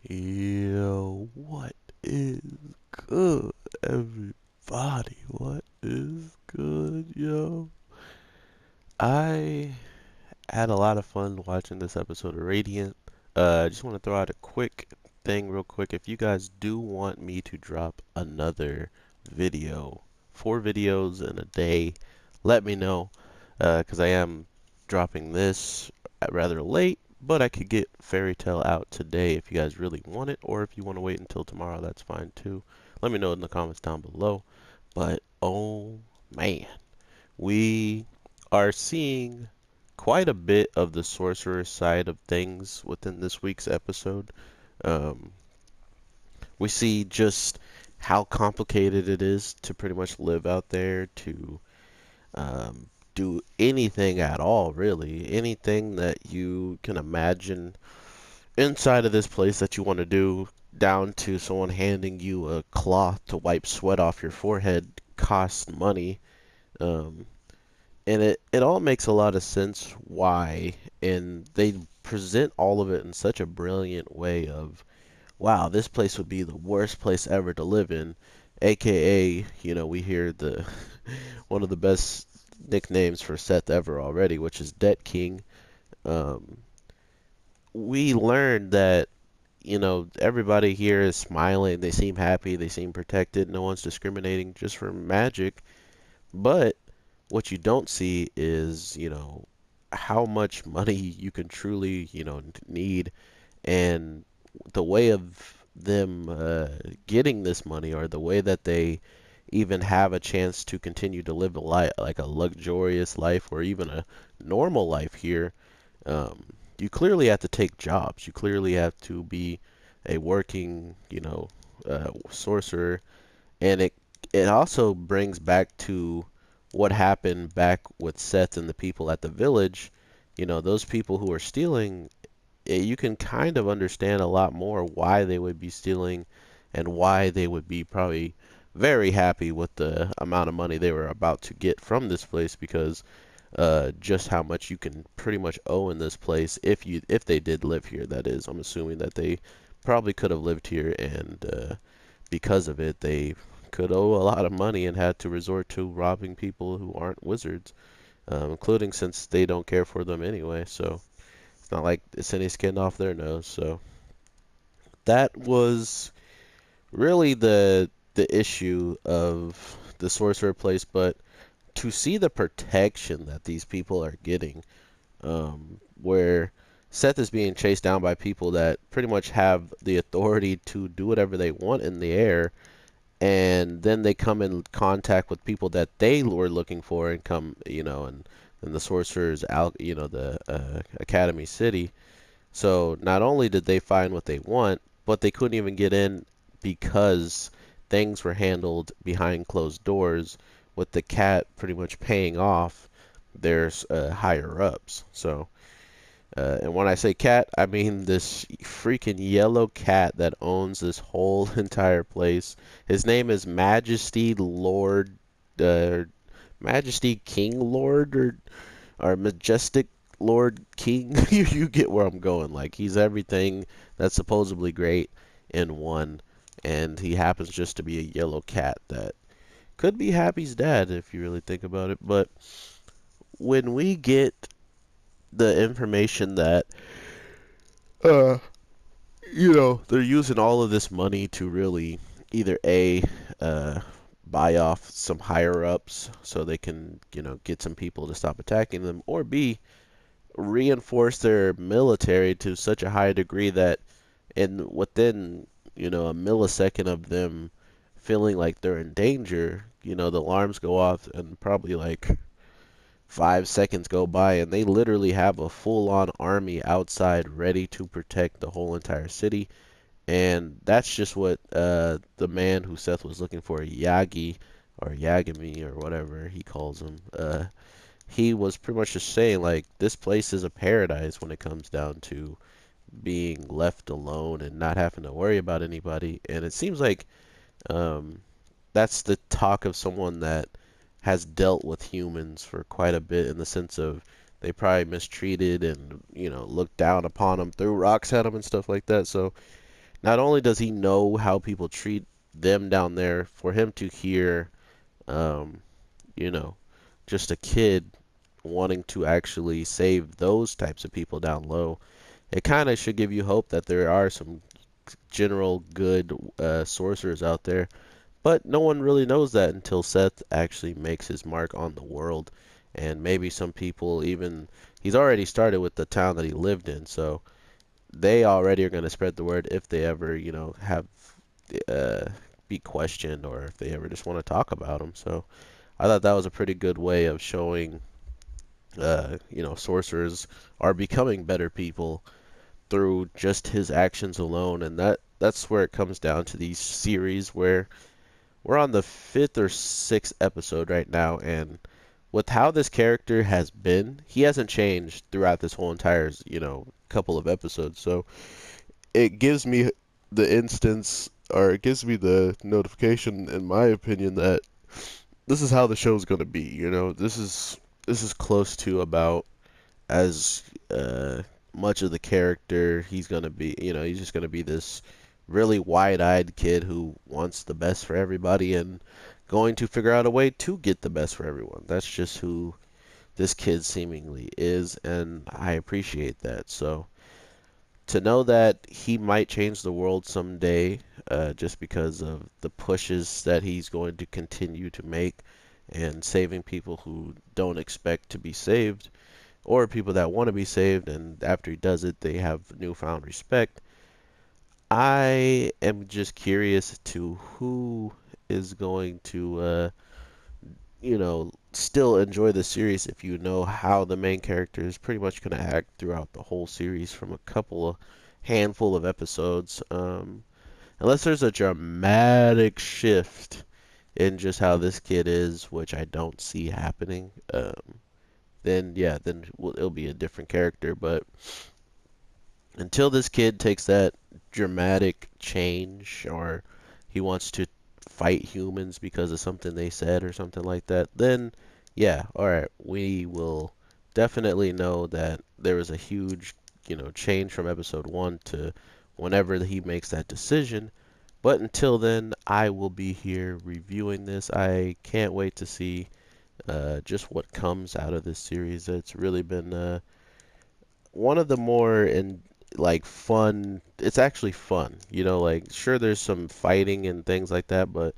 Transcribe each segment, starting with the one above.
Yo, what is good, everybody? What is good, yo? I had a lot of fun watching this episode of Radiant. I just want to throw out a quick thing, real quick. If you guys do want me to drop another video, 4 videos in a day, let me know. Because I am dropping this at rather late, but I could get Fairy Tale out today if you guys really want it, or if you want to wait until tomorrow, that's fine too. Let me know in the comments down below. But oh man, we are seeing quite a bit of the sorcerer side of things within this week's episode. Um, we see just how complicated it is to pretty much live out there, to do anything at all, really. Anything that you can imagine inside of this place that you want to do, down to someone handing you a cloth to wipe sweat off your forehead, costs money. Um, and it all makes a lot of sense why. And they present all of it in such a brilliant way of, wow, this place would be the worst place ever to live in. AKA, we hear the one of the best nicknames for Seth ever already, which is Debt King. Um, we learned that, everybody here is smiling. They seem happy. They seem protected. No one's discriminating just for magic. But what you don't see is, how much money you can truly, need, and the way of them getting this money, or the way that they even have a chance to continue to live a life, like a luxurious life or even a normal life here. um, you clearly have to take jobs. You clearly have to be a working, sorcerer. And it also brings back to what happened back with Seth and the people at the village. Those people who are stealing, you can kind of understand a lot more why they would be stealing, and why they would be probably very happy with the amount of money they were about to get from this place, because just how much you can pretty much owe in this place if they did live here. That is, I'm assuming that they probably could have lived here, and because of it, they could owe a lot of money and had to resort to robbing people who aren't wizards, including, since they don't care for them anyway. So it's not like it's any skin off their nose. So that was really the issue of the sorcerer place. But to see the protection that these people are getting, where Seth is being chased down by people that pretty much have the authority to do whatever they want in the air, and then they come in contact with people that they were looking for, and come, and the sorcerers out, the Academy City. So not only did they find what they want, but they couldn't even get in because things were handled behind closed doors, with the cat pretty much paying off their higher ups. So, and when I say cat, I mean this freaking yellow cat that owns this whole entire place. His name is Majesty Lord, uh, Majesty King Lord, or Majestic Lord King. You get where I'm going. Like, he's everything that's supposedly great in one, and he happens just to be a yellow cat that could be Happy's dad if you really think about it. But when we get the information that uh they're using all of this money to really either uh buy off some higher ups so they can, get some people to stop attacking them, or B, reinforce their military to such a high degree that within, a millisecond of them feeling like they're in danger, the alarms go off, and probably like 5 seconds go by, and they literally have a full-on army outside ready to protect the whole entire city. And that's just what the man who Seth was looking for, Yagi, or Yagami, or whatever he calls him, he was pretty much just saying, like, this place is a paradise when it comes down to being left alone and not having to worry about anybody. And it seems like um, that's the talk of someone that has dealt with humans for quite a bit, in the sense of they probably mistreated and, looked down upon them, threw rocks at them and stuff like that. So not only does he know how people treat them down there, for him to hear, um, you know, just a kid wanting to actually save those types of people down low, it kind of should give you hope that there are some general good sorcerers out there. But no one really knows that until Seth actually makes his mark on the world. And maybe some people even, he's already started with the town that he lived in, so they already are going to spread the word if they ever, have uh, be questioned or if they ever just want to talk about him. So I thought that was a pretty good way of showing, sorcerers are becoming better people through just his actions alone, and that's where it comes down to these series where we're on the fifth or sixth episode right now, and with how this character has been, he hasn't changed throughout this whole entire, couple of episodes. So it gives me the instance, or it gives me the notification, in my opinion, that this is how the show's gonna be. This is close to about as much of the character he's gonna be. He's just gonna be this really wide-eyed kid who wants the best for everybody and going to figure out a way to get the best for everyone. That's just who this kid seemingly is, and I appreciate that. So to know that he might change the world someday, just because of the pushes that he's going to continue to make and saving people who don't expect to be saved, or people that want to be saved, and after he does it, they have newfound respect. I am just curious to who is going to, still enjoy the series if you know how the main character is pretty much going to act throughout the whole series from a couple of handful of episodes. Unless there's a dramatic shift in just how this kid is, which I don't see happening, then yeah, then it'll be a different character. But until this kid takes that dramatic change, or he wants to fight humans because of something they said or something like that, then yeah, all right, we will definitely know that there was a huge, change from episode 1 to whenever he makes that decision. But until then, I will be here reviewing this. I can't wait to see just what comes out of this series. It's really been one of the more fun. It's actually fun, like sure there's some fighting and things like that, but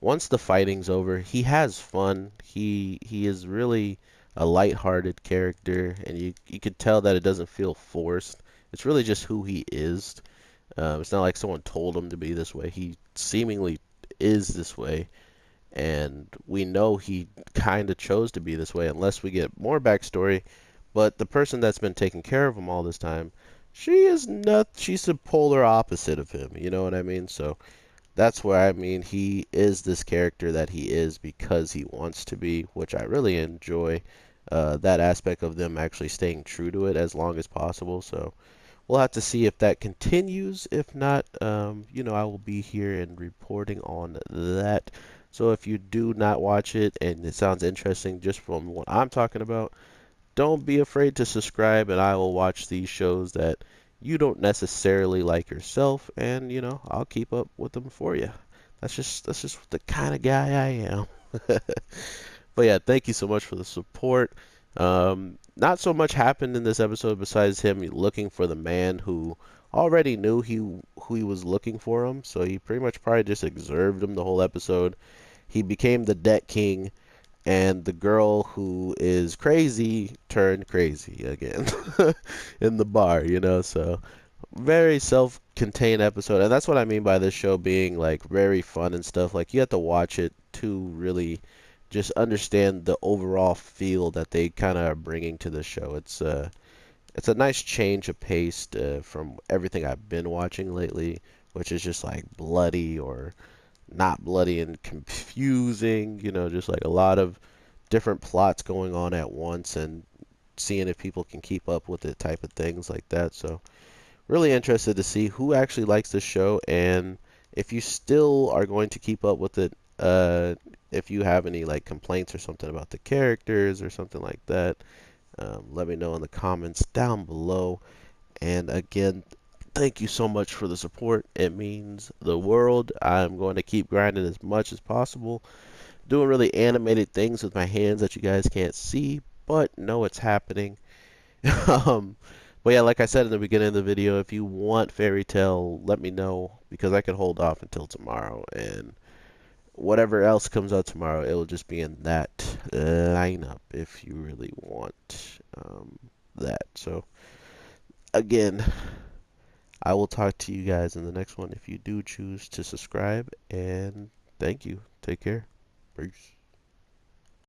once the fighting's over, he has fun. He is really a light-hearted character, and you could tell that it doesn't feel forced. It's really just who he is. It's not like someone told him to be this way. He seemingly is this way, and we know he kind of chose to be this way unless we get more backstory. But the person that's been taking care of him all this time, she is not. She's the polar opposite of him. You know what I mean? So that's where I mean he is this character that he is because he wants to be, which I really enjoy. That aspect of them actually staying true to it as long as possible. So we'll have to see if that continues. If not, I will be here and reporting on that. So if you do not watch it and it sounds interesting just from what I'm talking about, don't be afraid to subscribe, and I will watch these shows that you don't necessarily like yourself, and I'll keep up with them for you. That's just the kind of guy I am. But yeah, thank you so much for the support. Not so much happened in this episode besides him looking for the man who already knew who he was looking for him, so he pretty much probably just observed him the whole episode. He became the debt king, and the girl who is crazy turned crazy again in the bar, so very self-contained episode. And that's what I mean by this show being like very fun and stuff. Like you have to watch it to really just understand the overall feel that they kind of are bringing to the show. It's a nice change of pace from everything I've been watching lately, which is just like bloody or not bloody and confusing, just like a lot of different plots going on at once and seeing if people can keep up with it type of things like that. So really interested to see who actually likes this show, and if you still are going to keep up with it, if you have any like complaints or something about the characters or something like that, let me know in the comments down below. And again, thank you so much for the support. It means the world. I'm going to keep grinding as much as possible, doing really animated things with my hands that you guys can't see, but know it's happening. Um, but yeah, like I said in the beginning of the video, if you want Fairy Tale, let me know because I can hold off until tomorrow, and whatever else comes out tomorrow, it'll just be in that lineup if you really want that. So again, I will talk to you guys in the next one if you do choose to subscribe, and thank you. Take care. Peace.